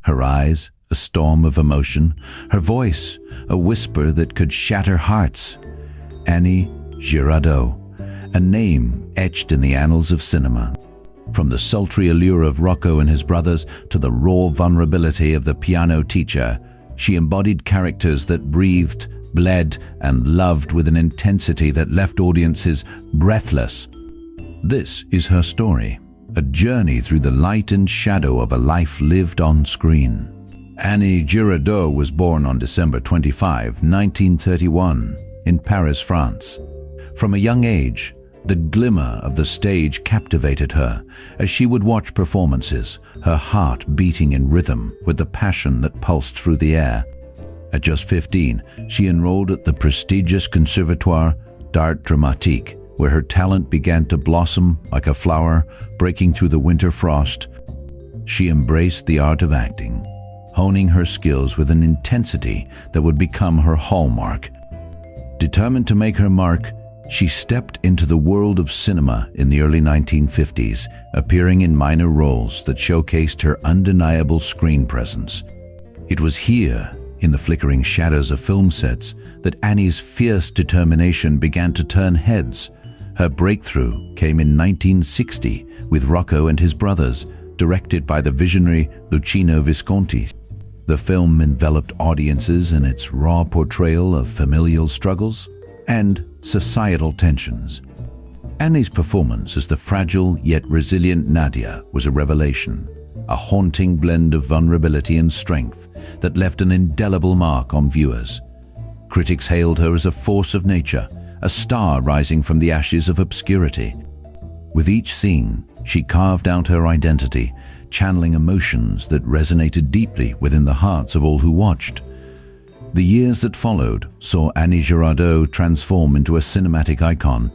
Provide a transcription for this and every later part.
Her eyes, a storm of emotion. Her voice, a whisper that could shatter hearts. Annie Girardot, a name etched in the annals of cinema. From the sultry allure of Rocco and his brothers to the raw vulnerability of the piano teacher, she embodied characters that breathed, bled, and loved with an intensity that left audiences breathless. This is her story, a journey through the light and shadow of a life lived on screen. Annie Girardot was born on December 25, 1931, in Paris, France. From a young age, the glimmer of the stage captivated her as she would watch performances, her heart beating in rhythm with the passion that pulsed through the air. At just 15, she enrolled at the prestigious Conservatoire d'Art Dramatique, where her talent began to blossom like a flower breaking through the winter frost. She embraced the art of acting, honing her skills with an intensity that would become her hallmark. Determined to make her mark, she stepped into the world of cinema in the early 1950s, appearing in minor roles that showcased her undeniable screen presence. It was here, in the flickering shadows of film sets, that Annie's fierce determination began to turn heads. Her breakthrough came in 1960 with Rocco and his brothers, directed by the visionary Luchino Visconti. The film enveloped audiences in its raw portrayal of familial struggles and societal tensions. Annie's performance as the fragile yet resilient Nadia was a revelation, a haunting blend of vulnerability and strength that left an indelible mark on viewers. Critics hailed her as a force of nature, a star rising from the ashes of obscurity. With each scene, she carved out her identity, channeling emotions that resonated deeply within the hearts of all who watched. The years that followed saw Annie Girardot transform into a cinematic icon.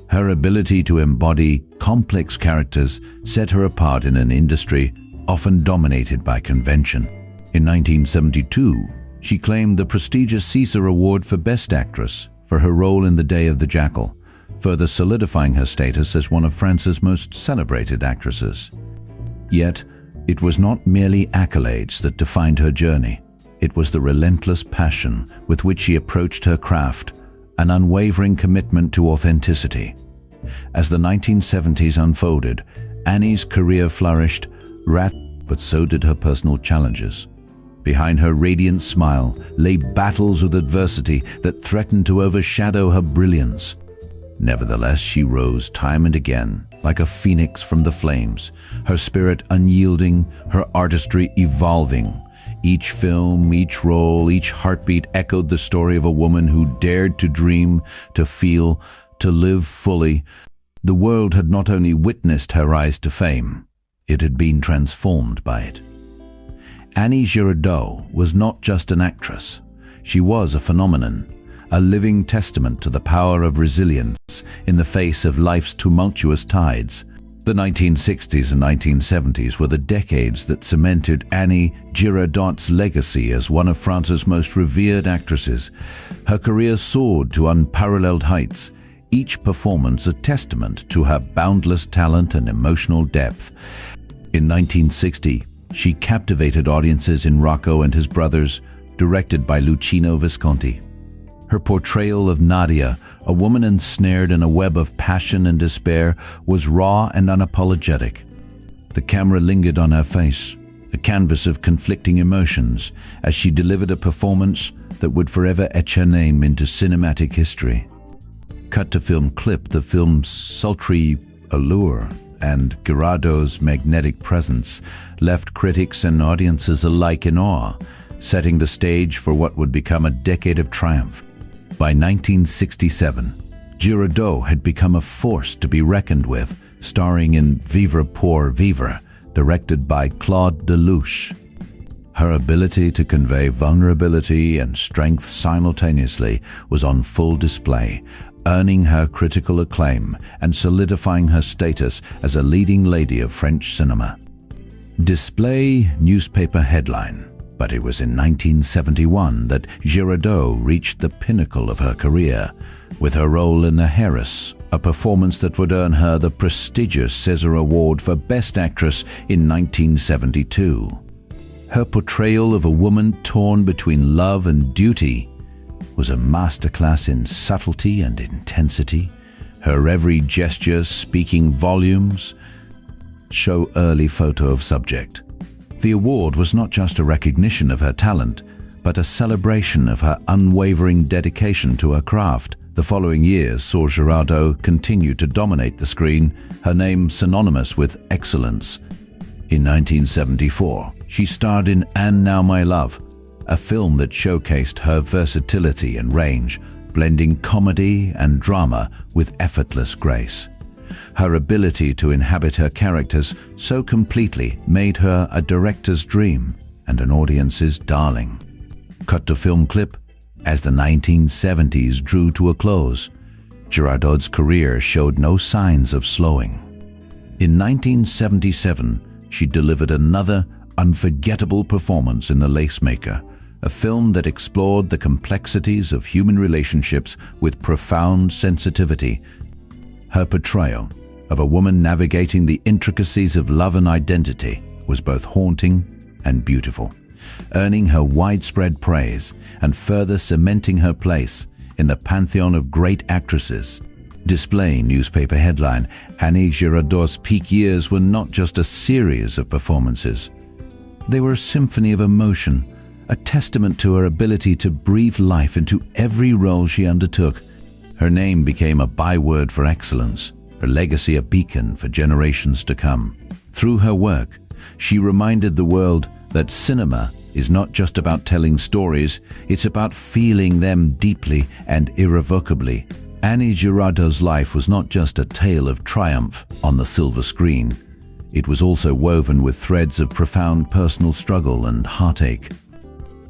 Her ability to embody complex characters set her apart in an industry often dominated by convention. In 1972, she claimed the prestigious César Award for Best Actress for her role in The Day of the Jackal, further solidifying her status as one of France's most celebrated actresses. Yet, it was not merely accolades that defined her journey. It was the relentless passion with which she approached her craft, an unwavering commitment to authenticity. As the 1970s unfolded, Annie's career flourished, but so did her personal challenges. Behind her radiant smile lay battles with adversity that threatened to overshadow her brilliance. Nevertheless, she rose time and again, like a phoenix from the flames, her spirit unyielding, her artistry evolving. Each film, each role, each heartbeat echoed the story of a woman who dared to dream, to feel, to live fully. The world had not only witnessed her rise to fame, it had been transformed by it. Annie Girardot was not just an actress. She was a phenomenon, a living testament to the power of resilience in the face of life's tumultuous tides. The 1960s and 1970s were the decades that cemented Annie Girardot's legacy as one of France's most revered actresses. Her career soared to unparalleled heights, each performance a testament to her boundless talent and emotional depth. In 1960, she captivated audiences in Rocco and his brothers, directed by Luchino Visconti. Her portrayal of Nadia, a woman ensnared in a web of passion and despair, was raw and unapologetic. The camera lingered on her face, a canvas of conflicting emotions, as she delivered a performance that would forever etch her name into cinematic history. Cut to film clip, the film's sultry allure and Girardot's magnetic presence left critics and audiences alike in awe, setting the stage for what would become a decade of triumph. By 1967, Girardot had become a force to be reckoned with, starring in Vivre pour Vivre, directed by Claude Delouche. Her ability to convey vulnerability and strength simultaneously was on full display, earning her critical acclaim and solidifying her status as a leading lady of French cinema. Display newspaper headline. But it was in 1971 that Girardot reached the pinnacle of her career, with her role in The Heiress, a performance that would earn her the prestigious César Award for Best Actress in 1972. Her portrayal of a woman torn between love and duty was a masterclass in subtlety and intensity. Her every gesture speaking volumes. Show early photo of subject. The award was not just a recognition of her talent, but a celebration of her unwavering dedication to her craft. The following years saw Girardot continue to dominate the screen, her name synonymous with excellence. In 1974, she starred in And Now My Love, a film that showcased her versatility and range, blending comedy and drama with effortless grace. Her ability to inhabit her characters so completely made her a director's dream and an audience's darling. Cut to film clip. As the 1970s drew to a close, Girardot's career showed no signs of slowing. In 1977, she delivered another unforgettable performance in The Lacemaker, a film that explored the complexities of human relationships with profound sensitivity. Her portrayal of a woman navigating the intricacies of love and identity was both haunting and beautiful, earning her widespread praise and further cementing her place in the pantheon of great actresses. Display newspaper headline, Annie Girardot's peak years were not just a series of performances. They were a symphony of emotion, a testament to her ability to breathe life into every role she undertook. Her name became a byword for excellence, her legacy a beacon for generations to come. Through her work, she reminded the world that cinema is not just about telling stories, it's about feeling them deeply and irrevocably. Annie Girardot's life was not just a tale of triumph on the silver screen. It was also woven with threads of profound personal struggle and heartache.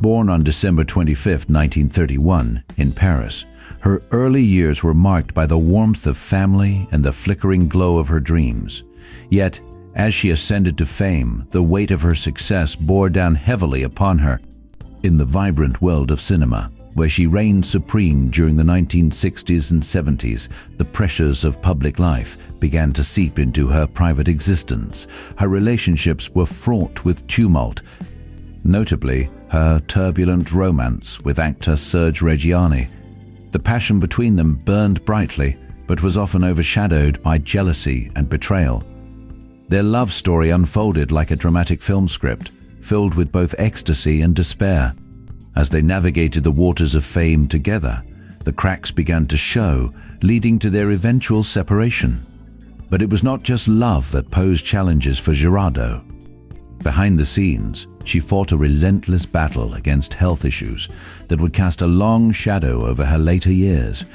Born on December 25, 1931, in Paris, her early years were marked by the warmth of family and the flickering glow of her dreams. Yet, as she ascended to fame, the weight of her success bore down heavily upon her. In the vibrant world of cinema, where she reigned supreme during the 1960s and 70s, the pressures of public life began to seep into her private existence. Her relationships were fraught with tumult, notably her turbulent romance with actor Serge Reggiani. The passion between them burned brightly, but was often overshadowed by jealousy and betrayal. Their love story unfolded like a dramatic film script, filled with both ecstasy and despair. As they navigated the waters of fame together, the cracks began to show, leading to their eventual separation. But it was not just love that posed challenges for Girardot. Behind the scenes, she fought a relentless battle against health issues that would cast a long shadow over her later years.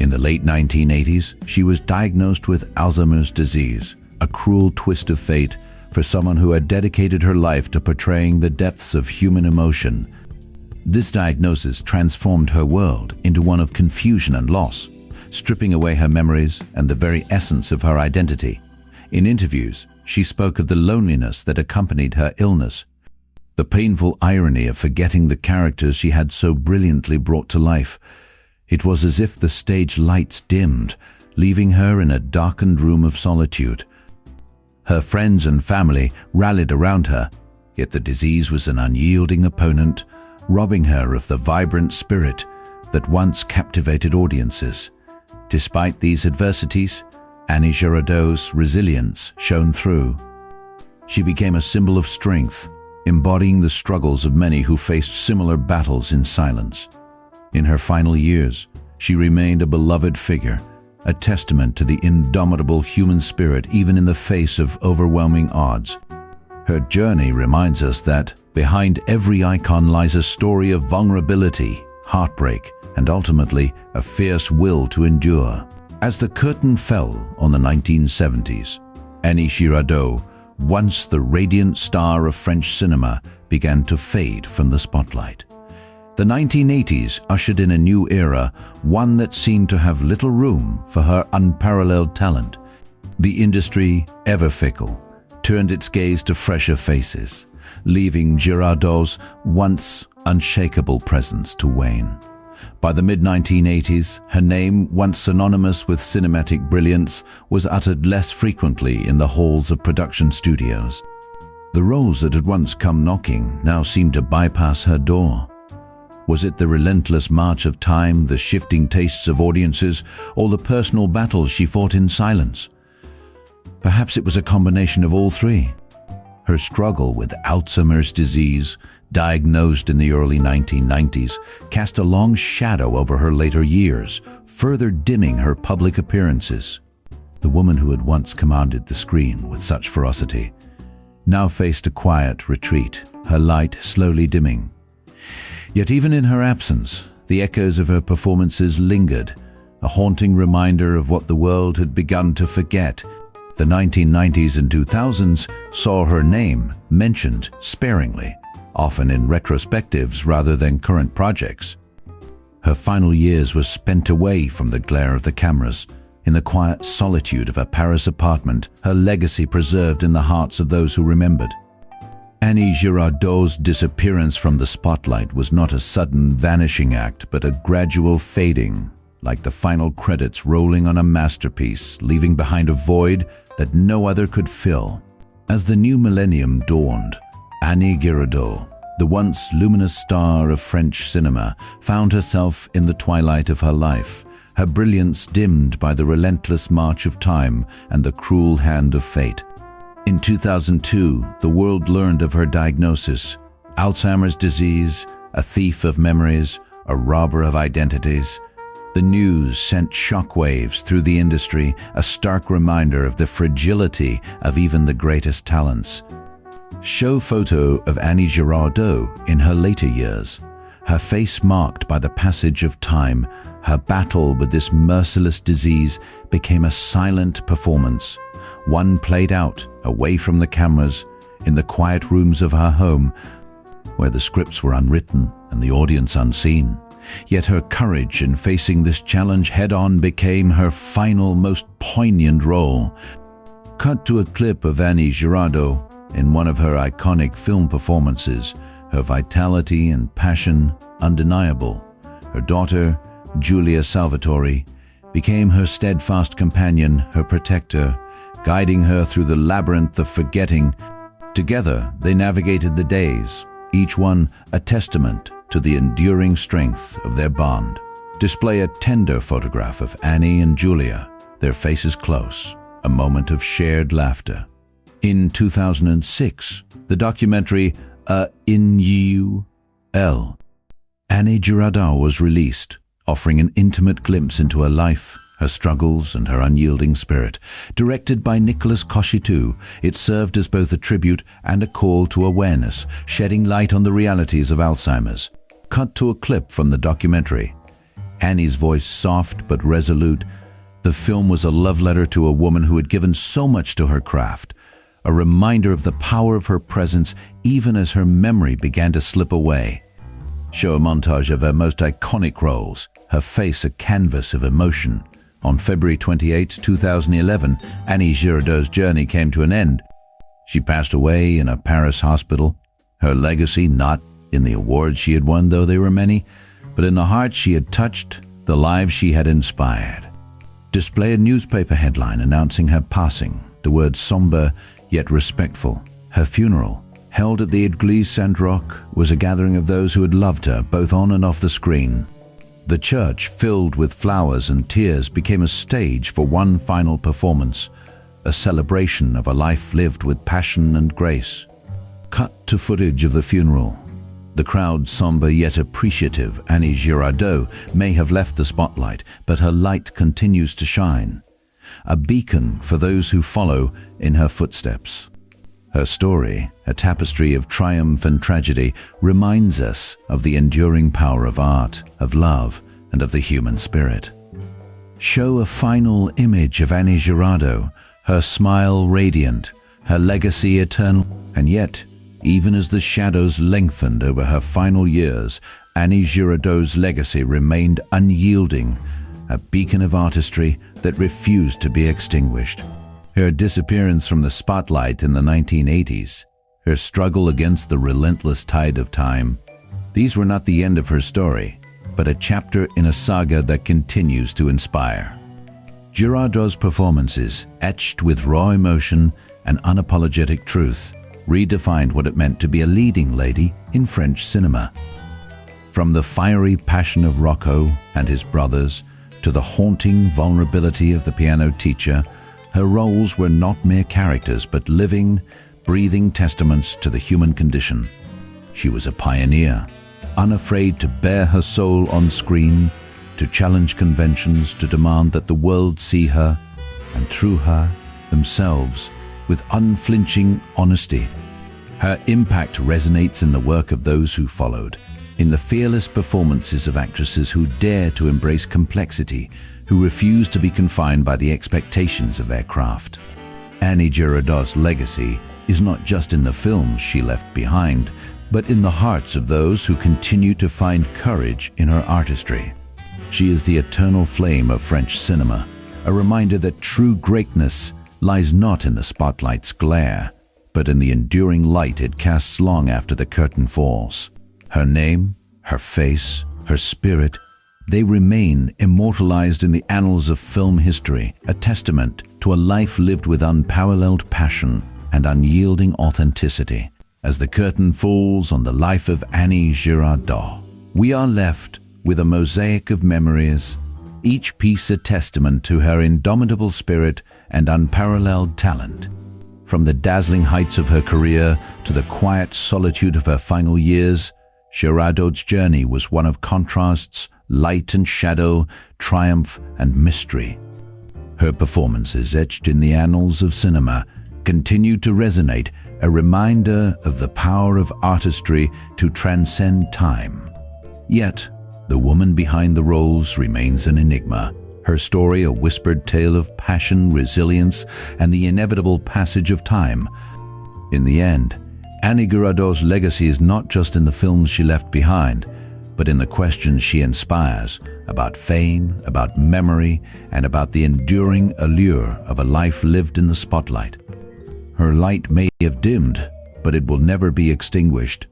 In the late 1980s, she was diagnosed with Alzheimer's disease, a cruel twist of fate for someone who had dedicated her life to portraying the depths of human emotion. This diagnosis transformed her world into one of confusion and loss, stripping away her memories and the very essence of her identity. In interviews, she spoke of the loneliness that accompanied her illness, the painful irony of forgetting the characters she had so brilliantly brought to life. It was as if the stage lights dimmed, leaving her in a darkened room of solitude. Her friends and family rallied around her, yet the disease was an unyielding opponent, robbing her of the vibrant spirit that once captivated audiences. Despite these adversities, Annie Girardot's resilience shone through. She became a symbol of strength, embodying the struggles of many who faced similar battles in silence. In her final years, she remained a beloved figure, a testament to the indomitable human spirit even in the face of overwhelming odds. Her journey reminds us that behind every icon lies a story of vulnerability, heartbreak, and ultimately a fierce will to endure. As the curtain fell on the 1970s, Annie Girardot, once the radiant star of French cinema, began to fade from the spotlight. The 1980s ushered in a new era, one that seemed to have little room for her unparalleled talent. The industry, ever fickle, turned its gaze to fresher faces, leaving Girardot's once unshakable presence to wane. By the mid-1980s, her name, once synonymous with cinematic brilliance, was uttered less frequently in the halls of production studios. The roles that had once come knocking now seemed to bypass her door. Was it the relentless march of time, the shifting tastes of audiences, or the personal battles she fought in silence? Perhaps it was a combination of all three. Her struggle with Alzheimer's disease, diagnosed in the early 1990s, cast a long shadow over her later years, further dimming her public appearances. The woman who had once commanded the screen with such ferocity now faced a quiet retreat, her light slowly dimming. Yet even in her absence, the echoes of her performances lingered, a haunting reminder of what the world had begun to forget. The 1990s and 2000s saw her name mentioned sparingly, often in retrospectives rather than current projects. Her final years were spent away from the glare of the cameras, in the quiet solitude of a Paris apartment, her legacy preserved in the hearts of those who remembered. Annie Girardot's disappearance from the spotlight was not a sudden vanishing act, but a gradual fading, like the final credits rolling on a masterpiece, leaving behind a void that no other could fill. As the new millennium dawned, Annie Girardot, the once luminous star of French cinema, found herself in the twilight of her life, her brilliance dimmed by the relentless march of time and the cruel hand of fate. In 2002, the world learned of her diagnosis: Alzheimer's disease, a thief of memories, a robber of identities. The news sent shockwaves through the industry, a stark reminder of the fragility of even the greatest talents. Show photo of Annie Girardot in her later years, her face marked by the passage of time. Her battle with this merciless disease became a silent performance, one played out away from the cameras, in the quiet rooms of her home, where the scripts were unwritten and the audience unseen. Yet her courage in facing this challenge head-on became her final, most poignant role. Cut to a clip of Annie Girardot in one of her iconic film performances, her vitality and passion undeniable. Her daughter, Giulia Salvatore, became her steadfast companion, her protector, guiding her through the labyrinth of forgetting. Together, they navigated the days, each one a testament to the enduring strength of their bond. Display a tender photograph of Annie and Giulia, their faces close, a moment of shared laughter. In 2006, the documentary In You L. Annie Girardot was released, offering an intimate glimpse into her life, her struggles, and her unyielding spirit. Directed by Nicolas Cochetou, it served as both a tribute and a call to awareness, shedding light on the realities of Alzheimer's. Cut to a clip from the documentary. Annie's voice soft but resolute, the film was a love letter to a woman who had given so much to her craft, a reminder of the power of her presence even as her memory began to slip away. Show a montage of her most iconic roles, her face a canvas of emotion. On February 28, 2011, Annie Girardot's journey came to an end. She passed away in a Paris hospital. Her legacy not in the awards she had won, though they were many, but in the hearts she had touched, the lives she had inspired. Display a newspaper headline announcing her passing, the words somber yet respectful. Her funeral, held at the Église Saint-Roch, was a gathering of those who had loved her, both on and off the screen. The church, filled with flowers and tears, became a stage for one final performance, a celebration of a life lived with passion and grace. Cut to footage of the funeral. The crowd, somber yet appreciative. Annie Girardot may have left the spotlight, but her light continues to shine, a beacon for those who follow in her footsteps. Her story, a tapestry of triumph and tragedy, reminds us of the enduring power of art, of love, and of the human spirit. Show a final image of Annie Girardot, her smile radiant, her legacy eternal. And yet, even as the shadows lengthened over her final years, Annie Girardot's legacy remained unyielding, a beacon of artistry that refused to be extinguished. Her disappearance from the spotlight in the 1980s, her struggle against the relentless tide of time, these were not the end of her story, but a chapter in a saga that continues to inspire. Girardot's performances, etched with raw emotion and unapologetic truth, redefined what it meant to be a leading lady in French cinema. From the fiery passion of Rocco and his brothers to the haunting vulnerability of the piano teacher, her roles were not mere characters but living, breathing testaments to the human condition. She was a pioneer, unafraid to bare her soul on screen, to challenge conventions, to demand that the world see her, and through her, themselves, with unflinching honesty. Her impact resonates in the work of those who followed, in the fearless performances of actresses who dare to embrace complexity, who refuse to be confined by the expectations of their craft. Annie Girardot's legacy is not just in the films she left behind, but in the hearts of those who continue to find courage in her artistry. She is the eternal flame of French cinema, a reminder that true greatness lies not in the spotlight's glare, but in the enduring light it casts long after the curtain falls. Her name, her face, her spirit, they remain immortalized in the annals of film history, a testament to a life lived with unparalleled passion and unyielding authenticity. As the curtain falls on the life of Annie Girardot, we are left with a mosaic of memories, each piece a testament to her indomitable spirit and unparalleled talent. From the dazzling heights of her career to the quiet solitude of her final years, Girardot's journey was one of contrasts, light and shadow, triumph and mystery. Her performances, etched in the annals of cinema, continue to resonate, a reminder of the power of artistry to transcend time. Yet, the woman behind the roles remains an enigma, her story a whispered tale of passion, resilience, and the inevitable passage of time. In the end, Annie Girardot's legacy is not just in the films she left behind, but in the questions she inspires about fame, about memory, and about the enduring allure of a life lived in the spotlight. Her light may have dimmed, but it will never be extinguished.